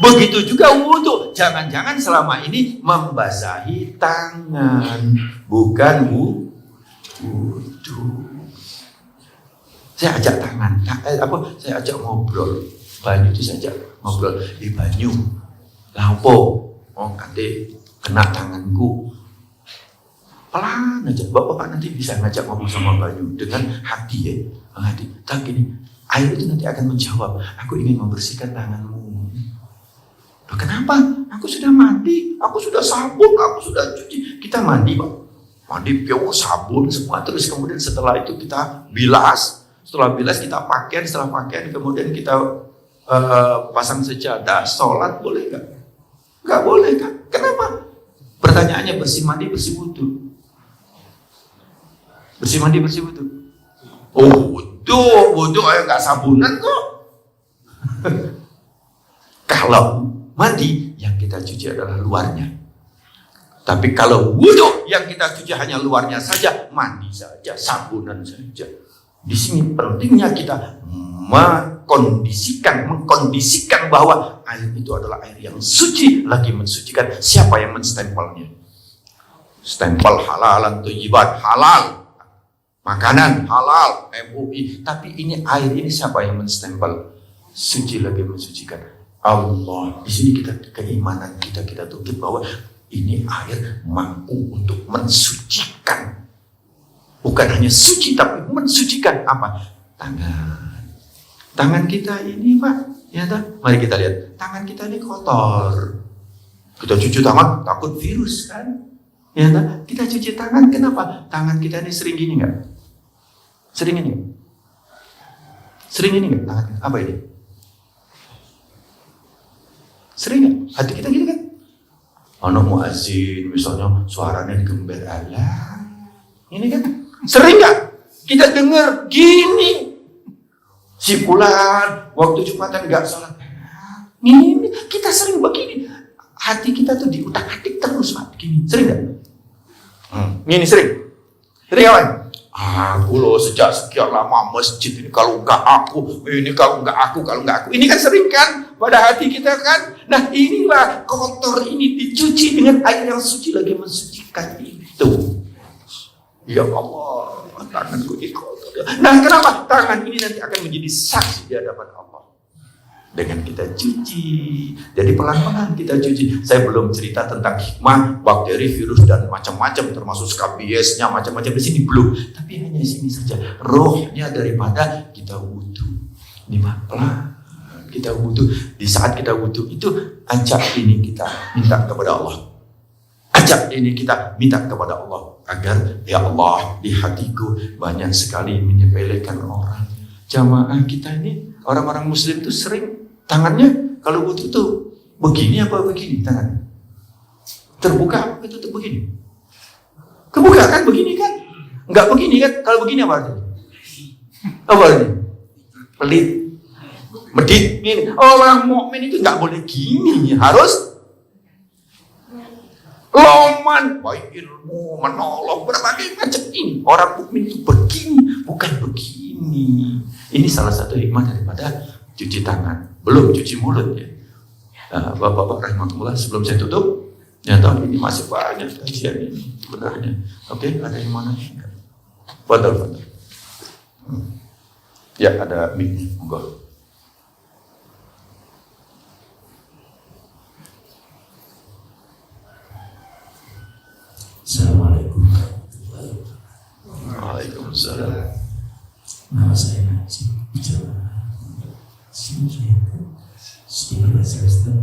Begitu juga wudhu. Jangan-jangan selama ini membasahi tangan, bukan wudhu. Saya ajak tangan, saya ajak ngobrol. Banyu itu saya ajak ngobrol. Di banyu, lampu, kate kena tanganku. Pelan aja, Bapak nanti bisa ngajak ngomong sama Banyu dengan hati ya. Hati. Tak gini, air itu nanti akan menjawab, aku ingin membersihkan tanganmu. Loh, kenapa? Aku sudah mandi, aku sudah sabun, aku sudah cuci. Kita mandi, Pak. Mandi piau, sabun semua, terus kemudian setelah itu kita bilas. Setelah bilas kita pakaian, setelah pakaian kemudian kita pasang sejadah. Sholat boleh nggak? Nggak boleh kan? Kenapa? Pertanyaannya bersih mandi, bersih wudhu. Bersih mandi, bersih wudhu. Oh, wudhu ayo nggak sabunan kok. Kalau mandi yang kita cuci adalah luarnya. Tapi kalau wudhu yang kita cuci hanya luarnya saja, mandi saja, sabunan saja. Di sini pentingnya kita mengkondisikan bahwa air itu adalah air yang suci, lagi mensucikan. Siapa yang menstempelnya? Stempel halalan thayyibat, halal. Makanan halal, MUI. Tapi ini air ini siapa yang menstempel? Suci, lagi mensucikan. Allah. Di sini keimanan kita tuntut bahwa ini air mampu untuk mensucikan. Bukan hanya suci, tapi mensucikan apa? Tangan kita ini, Pak, ya tak? Mari kita lihat. Tangan kita ini kotor. Kita cuci tangan, takut virus kan? Ya tak? Kita cuci tangan, kenapa? Tangan kita ini sering gini nggak? Sering ini nggak? Sering ini nggak? Tangan apa ini? Sering nggak? Hati kita gini kan? Anak muazzin misalnya suaranya digember Allah. Ini kan? Sering nggak? Kita dengar gini. Si fulan waktu Jumatan nggak sholat. Ini kita sering begini. Hati kita tuh diutak-atik terus, Pak. Gini. Sering nggak? Ini sering kawan. Aku loh sejak sekian lama masjid ini kalau enggak aku, ini kalau enggak aku. Ini kan sering kan pada hati kita kan. Nah inilah kotor ini dicuci dengan air yang suci lagi mensucikan itu. Ya Allah, tanganku ini kotor. Nah kenapa? Tangan ini nanti akan menjadi saksi di hadapan Allah. Dengan kita cuci. Jadi pelan-pelan kita cuci. Saya belum cerita tentang hikmah, bakteri, virus, dan macam-macam. Termasuk skabiesnya, macam-macam. Di sini belum. Tapi hanya di sini saja. Rohnya daripada kita wudhu. Ini pelan. Kita wudhu. Di saat kita wudhu itu, ajak ini kita minta kepada Allah. Ajak ini kita minta kepada Allah. Agar, ya Allah, di hatiku banyak sekali menyepelekan orang. Jamaah kita ini, orang-orang muslim itu sering tangannya kalau wudhu tuh begini apa begini tangannya? Terbuka apa tutup begini? Kebuka kan begini kan? Enggak begini kan? Kalau begini apa artinya? Apa artinya? Pelit, medit, gini. Orang mukmin itu enggak boleh gini, harus loman, baik ilmu, menolong, berbagai macam ini. Orang mukmin itu begini, bukan begini. Ini salah satu hikmah daripada cuci tangan. Belum cuci mulut ya. Bapak-bapak rahimahullah, sebelum saya tutup, ya tahun ini masih banyak kajian ini sebenarnya. Oke, ada yang mana? Fadal. Ya, ada mic. Monggo. Assalamualaikum warahmatullahi wabarakatuh. Waalaikumsalam. Nama saya Najib. Sedikit semester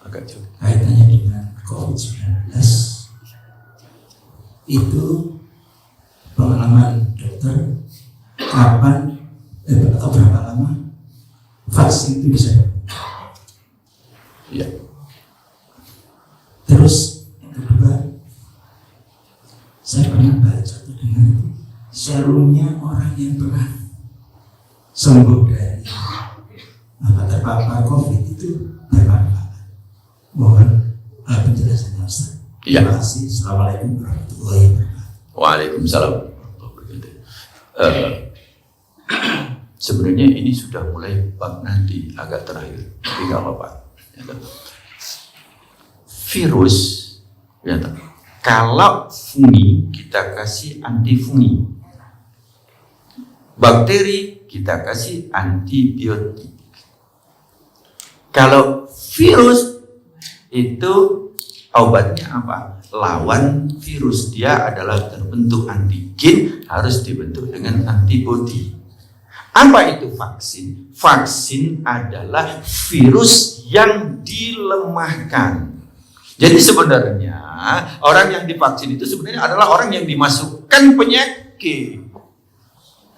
Agak jauh. kaitannya dengan COVID-19 itu pengalaman dokter kapan atau berapa lama vaksin itu bisa Ya. terus yang kedua saya pernah baca atau dengar itu serumnya orang yang pernah sembuh dari terpapar COVID itu bermanfaat. Mohon penjelasannya Ustaz. Ya. Terima kasih. Assalamualaikum warahmatullahi wabarakatuh. Waalaikumsalam. Sebenarnya ini sudah mulai bab nanti agak terakhir, tapi nggak apa-apa. Virus, ya, kalau fungi kita kasih antifungi, bakteri kita kasih antibiotik. Kalau virus itu obatnya apa? Lawan virus, dia adalah terbentuk antigen, harus dibentuk dengan antibodi. Apa itu vaksin? Vaksin adalah virus yang dilemahkan. Jadi sebenarnya orang yang divaksin itu sebenarnya adalah orang yang dimasukkan penyakit,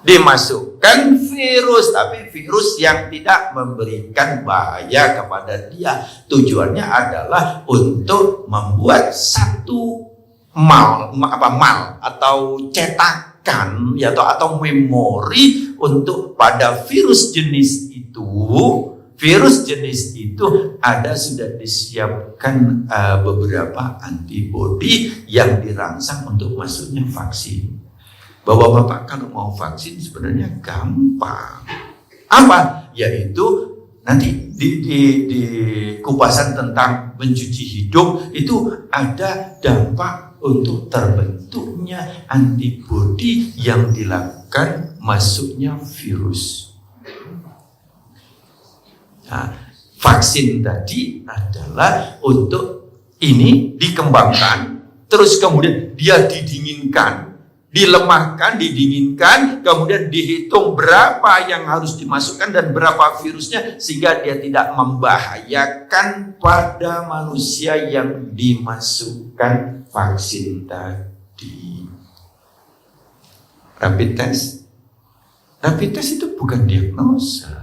dimasukkan virus, tapi virus yang tidak memberikan bahaya kepada dia. Tujuannya adalah untuk membuat satu mal atau cetakan ya, atau memori untuk pada virus jenis itu. Virus jenis itu sudah disiapkan beberapa antibodi yang dirangsang untuk masuknya vaksin. Bapak-bapak kalau mau vaksin sebenarnya gampang. Apa? Yaitu nanti di kupasan tentang mencuci hidung itu ada dampak untuk terbentuknya antibodi yang dilakukan masuknya virus. Nah, vaksin tadi adalah untuk ini dikembangkan, terus kemudian dia didinginkan, dilemahkan, didinginkan, kemudian dihitung berapa yang harus dimasukkan dan berapa virusnya sehingga dia tidak membahayakan pada manusia yang dimasukkan vaksin tadi. Rapid test itu bukan diagnosa.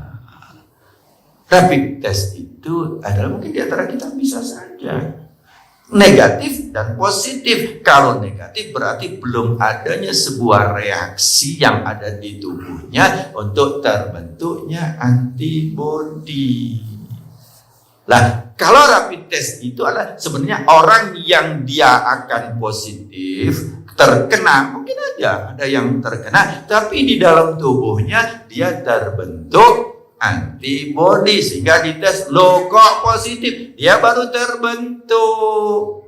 Rapid test itu adalah mungkin di antara kita bisa saja negatif dan positif. Kalau negatif berarti belum adanya sebuah reaksi yang ada di tubuhnya untuk terbentuknya antibodi. Lah, kalau rapid test itu adalah sebenarnya orang yang dia akan positif terkena, mungkin aja ada yang terkena, tapi di dalam tubuhnya dia terbentuk antibody sehingga dites, loh kok positif, dia baru terbentuk.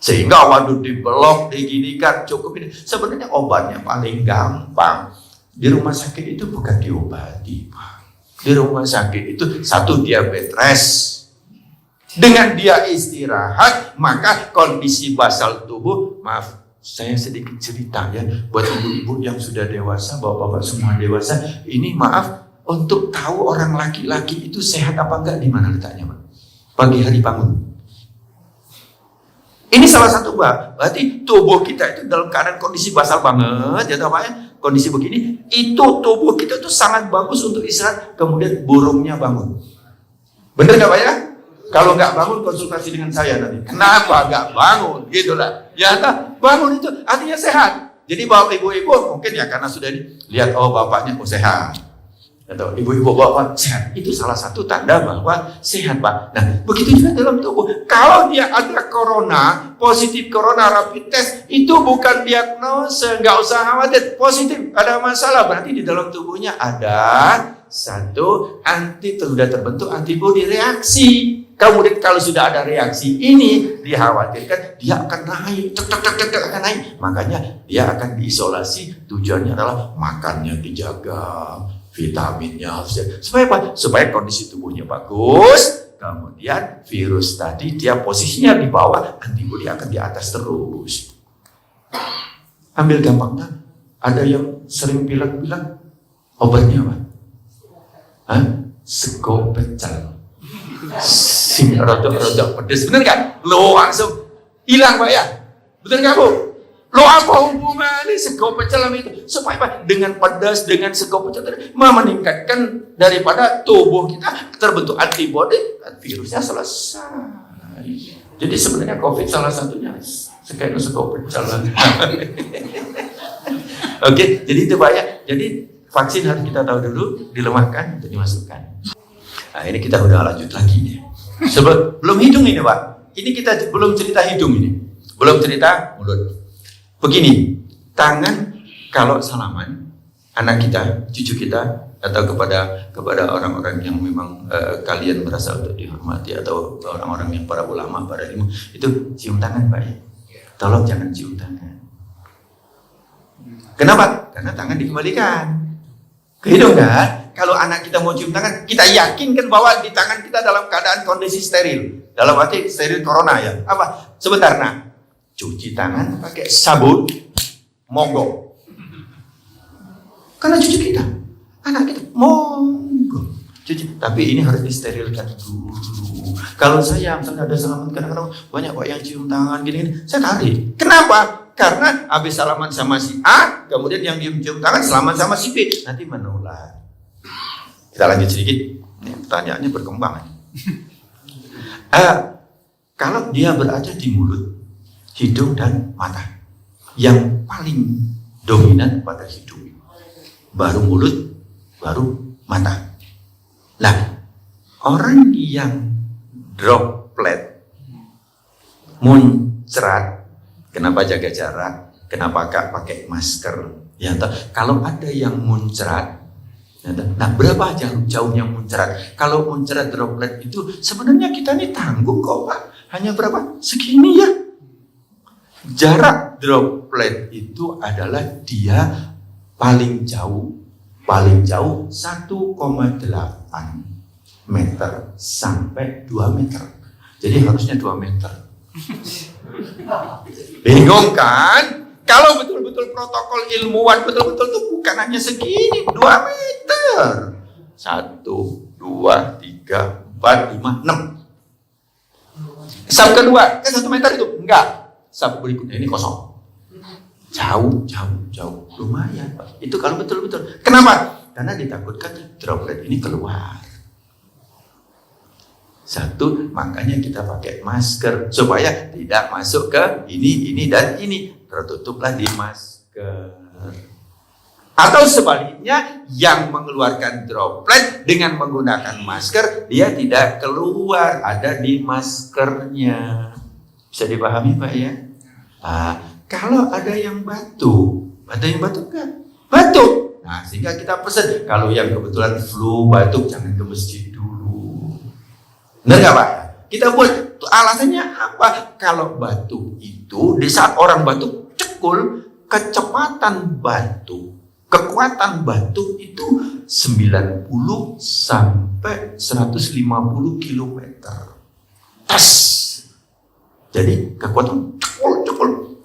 Sehingga waduh diblok, diginikan, cukup ini. Sebenarnya obatnya paling gampang. Di rumah sakit itu bukan diobati, Pak. Di rumah sakit itu satu diabetes rest. Dengan dia istirahat, maka kondisi basal tubuh, maaf, saya sedikit cerita ya, buat ibu-ibu yang sudah dewasa, bapak-bapak semua dewasa, ini maaf, untuk tahu orang laki-laki itu sehat apa enggak, di mana letaknya, Pak? Pagi hari bangun. Ini salah satu, Pak. Berarti tubuh kita itu dalam keadaan kondisi basal banget, ya Pak ya. Kondisi begini, itu tubuh kita itu sangat bagus untuk istirahat, kemudian burungnya bangun. Bener nggak Pak ya? Kalau nggak bangun konsultasi dengan saya nanti. Kenapa nggak bangun? Gitulah. Ya bangun itu artinya sehat. Jadi bapak ibu-ibu mungkin ya karena sudah lihat oh bapaknya sehat. Atau ibu-ibu bapak sehat. Itu salah satu tanda bahwa sehat Pak. Nah begitu juga dalam tubuh. Kalau dia ada corona, positif corona rapid test, itu bukan diagnosa, nggak usah khawatir. Positif, ada masalah. Berarti di dalam tubuhnya ada satu sudah terbentuk antibodi reaksi. Kemudian kalau sudah ada reaksi ini dikhawatirkan dia akan naik, akan naik. Makanya dia akan diisolasi. Tujuannya adalah makannya dijaga, vitaminnya supaya apa? Supaya kondisi tubuhnya bagus. Kemudian virus tadi dia posisinya di bawah, antibodi akan di atas terus. Ambil gampangnya, ada yang sering bilang obatnya apa? Sego pecel. Sing rodok pedes, bener kan? Lo langsung hilang Pak ya? Bener nggak Bu? Lo apa hubungannya sego pecel sama itu? Supaya apa? Dengan pedas, dengan sego pecel meningkatkan daripada tubuh kita terbentuk antibodi, virusnya selesai. Jadi sebenarnya COVID salah satunya kayak sego pecel. Oke, jadi itu Pak ya. Jadi vaksin harus kita tahu dulu, dilemahkan, untuk dimasukkan. Nah ini kita udah lanjut lagi nih. Belum hidung ini Pak. Ini kita belum cerita hidung ini. Belum cerita mulut. Begini, tangan kalau salaman, anak kita, cucu kita, atau kepada orang-orang yang memang kalian merasa untuk dihormati, atau orang-orang yang para ulama, para ilmu, itu cium tangan Pak ya. Tolong jangan cium tangan. Kenapa? Karena tangan dikembalikan ke hidung kan? Kalau anak kita mau cium tangan, kita yakinkan bahwa di tangan kita dalam keadaan kondisi steril. Dalam arti steril corona ya. Apa? Sebentar nak, cuci tangan pakai sabun, monggo. Karena cuci kita, anak kita, monggo. Cuci. Tapi ini harus disterilkan dulu. Kalau saya misalnya ada salaman, kadang-kadang banyak Pak yang cium tangan gini-gini, saya tarik. Kenapa? Karena habis salaman sama si A, kemudian yang cium tangan salaman sama si B, nanti menular. Kita lanjut sedikit. Ini pertanyaannya berkembang. Kalau dia berada di mulut, hidung dan mata, yang paling dominan pada hidung, baru mulut, baru mata. Nah, orang yang droplet muncrat, kenapa jaga jarak? Kenapa Kak pakai masker? Ya, kalau ada yang muncrat, nah berapa jauhnya muncrat? Kalau muncrat droplet itu sebenarnya kita ini tanggung kok Pak. Hanya berapa? Segini ya. Jarak droplet itu adalah dia paling jauh 1,8 meter sampai 2 meter. Jadi harusnya 2 meter. Bingung kan? Kalau betul-betul protokol ilmuwan betul-betul tuh bukan hanya segini, 2 meter. 1, 2, 3, 4, 5, 6. Sub kedua, kan 1 meter itu? Enggak. Sub berikutnya ini kosong. Jauh. Lumayan Pak. Itu kalau betul-betul. Kenapa? Karena ditakutkan droplet ini keluar. 1, makanya kita pakai masker supaya tidak masuk ke ini dan ini. Tertutuplah di masker. Atau sebaliknya, yang mengeluarkan droplet dengan menggunakan masker, dia tidak keluar, ada di maskernya. Bisa dipahami Pak ya? Nah, kalau ada yang batuk kan? Batuk. Nah, sehingga kita pesan, kalau yang kebetulan flu, batuk, jangan ke masjid dulu. Benar nggak Pak? Kita buat, alasannya apa? Kalau batuk itu, di saat orang batuk, cekul, kecepatan batuk, kekuatan batuk itu 90 sampai 150 km. Tas. Jadi kekuatan cekul.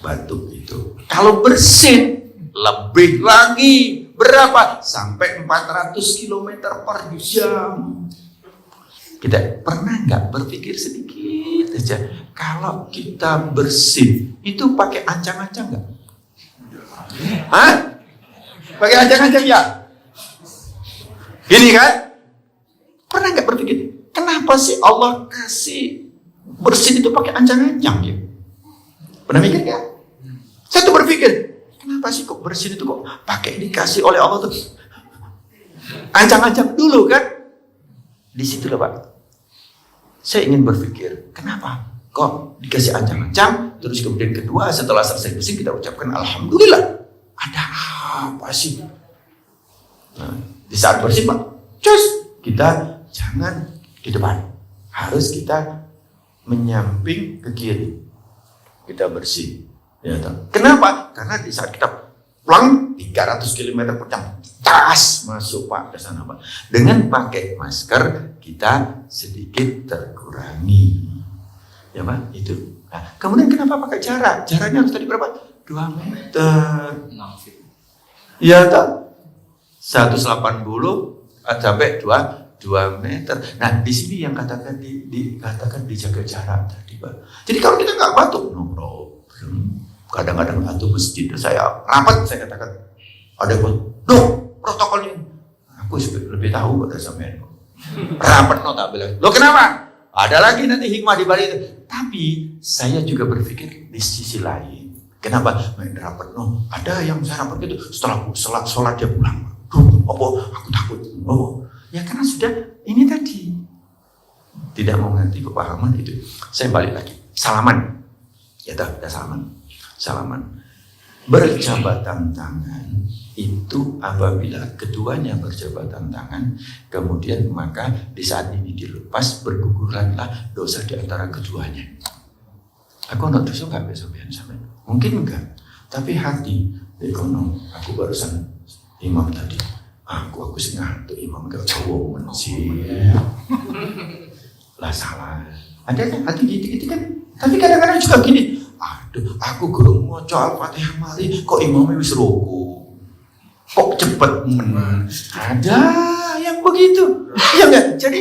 Batuk itu. Kalau bersin lebih lagi. Berapa? Sampai 400 km per jam. Kita pernah nggak berpikir sedikit aja, kalau kita bersin itu pakai ancang-ancang nggak? Hah? Pakai ancang-ancang ya? Gini kan? Pernah nggak berpikir, kenapa sih Allah kasih bersin itu pakai ancang-ancang ya? Pernah mikir nggak? Saya tuh berpikir, kenapa sih kok bersin itu kok pakai dikasih oleh Allah tuh ancang-ancang dulu kan? Di situ loh Pak. Saya ingin berpikir, kenapa kok dikasih ancang-ancang, terus kemudian kedua setelah selesai bersin kita ucapkan Alhamdulillah. Ada apa sih? Nah, di saat bersin Pak, kita jangan di depan, harus kita menyamping ke kiri. Kita bersih. Ya, kenapa? Karena di saat kita pulang 300 km per jam, tas masuk Pak ke sana Pak. Dengan pakai masker kita sedikit terkurangi, ya Pak itu. Nah, kemudian kenapa pakai jarak? Jaraknya harus tadi berapa? 2 meter. Ya tak? 180 sampai 2 meter. Nah di sini yang katakan dikatakan dijaga jarak tadi Pak. Jadi kalau kita nggak batuk, no problem. Kadang-kadang atau masjid saya rapat, saya katakan ada apa? Loh, protokolnya. Aku lebih tahu pada sampean. Rapat no tak bilang. Loh kenapa? Ada lagi nanti hikmah di balik itu. Tapi saya juga berpikir di sisi lain. Kenapa? Main rapat no. Ada yang saya rapat itu setelah sholat dia pulang. Duh, apa? Aku takut. Oh, ya karena sudah ini tadi tidak mau ngerti kepahaman itu. Saya balik lagi. Salaman. Ya dah, kita salaman. Berjabatan tangan itu apabila keduanya berjabatan tangan, kemudian maka di saat ini dilepas berguguranlah dosa di antara keduanya. Aku nak dosa nggak besok-besok sampai? Mungkin enggak, tapi hati ekonom. Aku barusan imam tadi. Aku sengaja tuh imam gak cowok menci. Lah salah. Ada kan hati gitu kan? Tapi kadang-kadang juga gini. Aduh, aku gurung moco Al-Fatihah mari kok imamnya wis ruku. Kok cepet ada yang begitu. Iya enggak? Jadi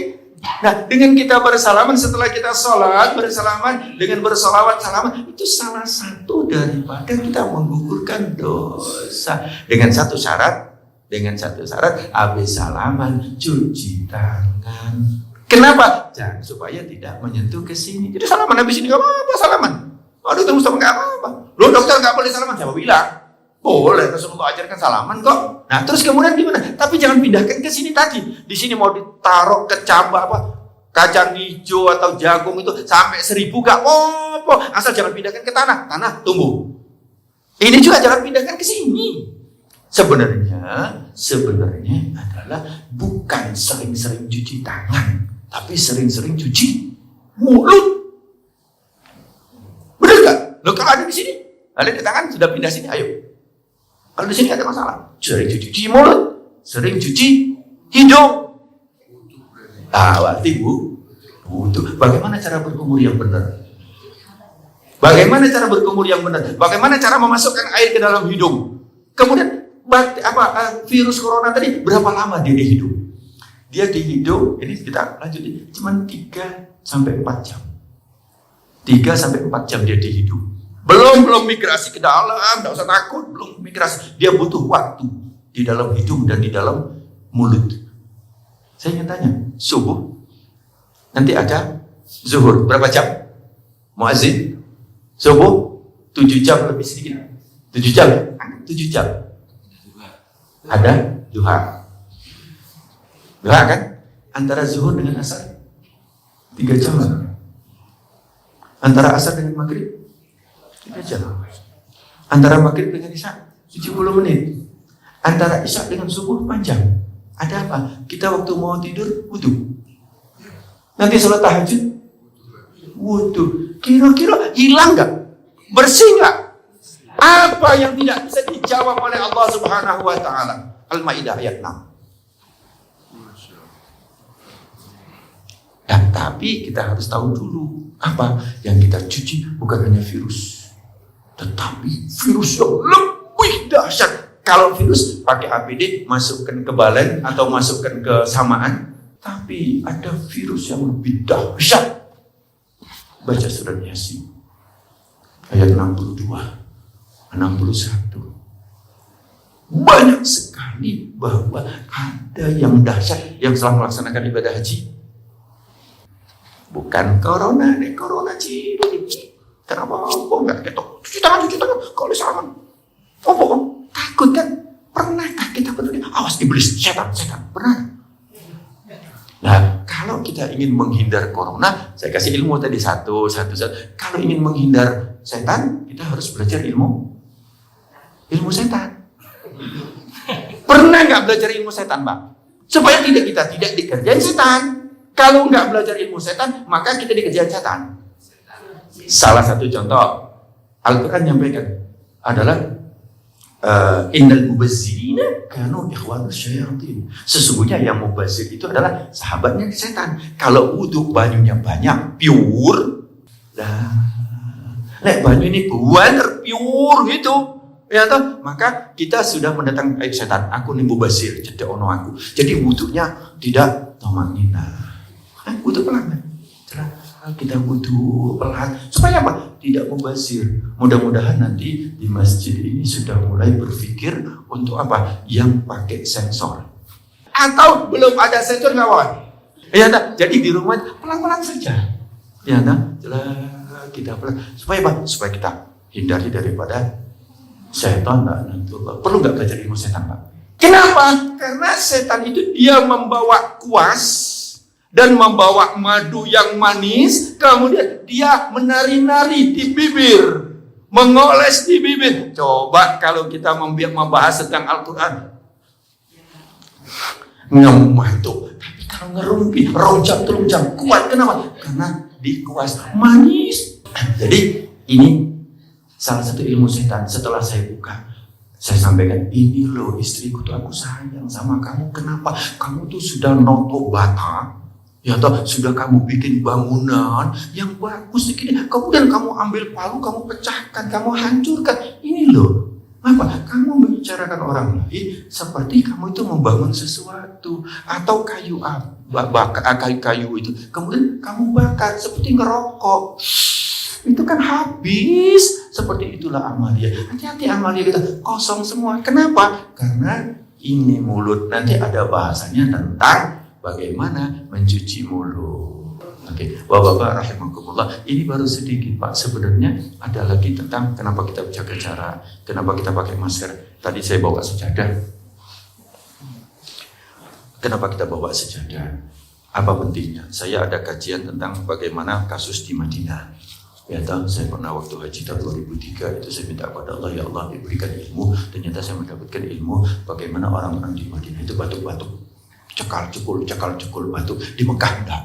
nah, dengan kita bersalaman setelah kita sholat, bersalaman dengan bersolawat salaman, itu salah satu daripada kita menggugurkan dosa. Dengan satu syarat, habis salaman cuci tangan. Kenapa? Jangan supaya tidak menyentuh ke sini. Jadi salaman habis ini nggak apa-apa salaman. Aduh, terus nggak apa-apa. Loh dokter nggak boleh salaman, siapa bilang? Boleh, Rasulullah ajarkan salaman kok. Nah terus kemudian gimana? Tapi jangan pindahkan ke sini tadi. Di sini mau ditaruh ke cabang apa? Kacang hijau atau jagung itu sampai 1000 gak apa-apa. Asal jangan pindahkan ke tanah tumbuh. Ini juga jangan pindahkan ke sini. Sebenarnya adalah bukan sering-sering cuci tangan, tapi sering-sering cuci mulut. Benar gak? Loh kalau ada di sini, ada di tangan sudah pindah sini, ayo. Kalau di sini ada masalah, sering cuci mulut, sering cuci hidung. Berarti butuh. Bagaimana cara berkumur yang benar? Bagaimana cara berkumur yang benar? Bagaimana cara memasukkan air ke dalam hidung? Kemudian virus corona tadi berapa lama dia di hidung? Dia di hidung, ini kita lanjutin, cuma 3 sampai 4 jam. 3 sampai 4 jam dia di hidung. Belum migrasi ke dalam, enggak usah takut, belum migrasi. Dia butuh waktu di dalam hidung dan di dalam mulut. Saya ingin tanya, subuh nanti ada zuhur berapa jam? Muazzin subuh 7 jam lebih sedikit. 7 jam. 7 jam. Ada duha. Duha kan? Antara zuhur dengan asar 3 jam. Antara asar dengan maghrib 3 jam. Antara maghrib dengan isya 70 menit. Antara isya dengan subuh panjang. Ada apa? Kita waktu mau tidur wudu. Nanti sholat tahajud wudu. Kira-kira hilang nggak? Bersih nggak? Apa yang tidak bisa dijawab oleh Allah Subhanahu wa taala? Al-Maidah ayat 6. Dan tapi kita harus tahu dulu apa yang kita cuci bukan hanya virus, tetapi virus yang lebih dahsyat. Kalau virus pakai APD masukkan ke balen atau masukkan ke samaan, tapi ada virus yang lebih dahsyat. Baca surat Yasin ayat 62, 61. Banyak sekali bahwa ada yang dahsyat yang setelah melaksanakan ibadah haji. Bukan corona, corona ciri. Kenapa? Enggak ketok. Cuci tangan. Kalau salaman. Takut kan? Pernahkah kita peduli? Awas iblis, setan. Pernah? Nah, kalau kita ingin menghindar corona, saya kasih ilmu tadi satu. Kalau ingin menghindar setan, kita harus belajar ilmu setan. Pernah nggak belajar ilmu setan, Pak? Supaya kita tidak dikerjain setan. Kalau nggak belajar ilmu setan, maka kita dikerjain setan. Salah satu contoh Al-Quran nyampaikan adalah innal mubazzirina kanu ikhwanus syayatin. Sesungguhnya yang mubazir itu adalah sahabatnya setan. Kalau wudu banyunya banyak, pure. Nek banyu ini bener pure gitu. Ya toh, maka kita sudah mendatangkan setan. Aku nih mubazir, jadi ono aku. Jadi wudunya tidak tomanina. Wudu pelan. Kita wudu pelan. Supaya apa? Tidak mubazir. Mudah-mudahan nanti di masjid ini sudah mulai berpikir untuk apa? Yang pakai sensor. Atau belum ada sensor nggak apa? Ya tak? Jadi di rumah pelan-pelan saja. Ya tak? Kita pelan. Supaya apa? Supaya kita hindari daripada setan. Perlu nggak belajar ilmu setan, Pak? Kenapa? Karena setan itu dia membawa kuas dan membawa madu yang manis, kemudian dia menari-nari di bibir, mengoles di bibir. Coba kalau kita membahas tentang Al-Quran, ngemah tuh. Tapi kalau ngerumpi, roncang kuat. Kenapa? Karena dikuas manis. Jadi ini salah satu ilmu setan. Setelah saya buka, saya sampaikan, ini loh istriku tuh aku sayang sama kamu. Kenapa? Kamu tuh sudah noto bata. Ya toh, sudah kamu bikin bangunan yang bagus begini, kemudian kamu ambil palu, kamu pecahkan, kamu hancurkan. Ini loh, apa? Kamu membicarakan orang lain seperti kamu itu membangun sesuatu, atau kayu kayu itu, kemudian kamu bakar seperti ngerokok. Itu kan habis. Seperti itulah amalia. Hati-hati amalia kita kosong semua. Kenapa? Karena ini mulut. Nanti ada bahasanya tentang bagaimana mencuci mulut. Oke, Bapak-bapak rahimakumullah. Ini baru sedikit, Pak. Sebenarnya ada lagi tentang kenapa kita jaga jarak, kenapa kita pakai masker. Tadi saya bawa sejadah. Kenapa kita bawa sejadah? Apa pentingnya? Saya ada kajian tentang bagaimana kasus di Madinah. Ya tahu, saya pernah waktu haji tahun 2003 itu saya minta kepada Allah, ya Allah diberikan ilmu. Ternyata saya mendapatkan ilmu bagaimana orang-orang di Madinah itu batuk-batuk, cekal cekul batuk. Di Mekah enggak.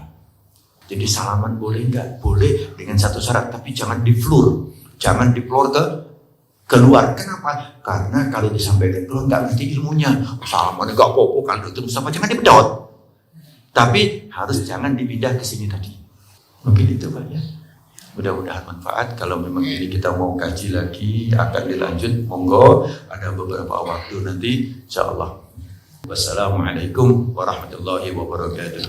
Jadi salaman boleh enggak? Boleh dengan satu syarat, tapi jangan di floor. Jangan di floor keluar. Kenapa? Karena kalau disampaikan keluar enggak ngerti ilmunya. Salaman enggak apa-apa kalau itu Mustafa jangan dipedot. Tapi harus jangan dipindah ke sini tadi. Mungkin itu Pak ya. Mudah-mudahan manfaat. Kalau memang ini kita mau kaji lagi, akan dilanjut, monggo. Ada beberapa waktu nanti, insya Allah. Wassalamualaikum warahmatullahi wabarakatuh.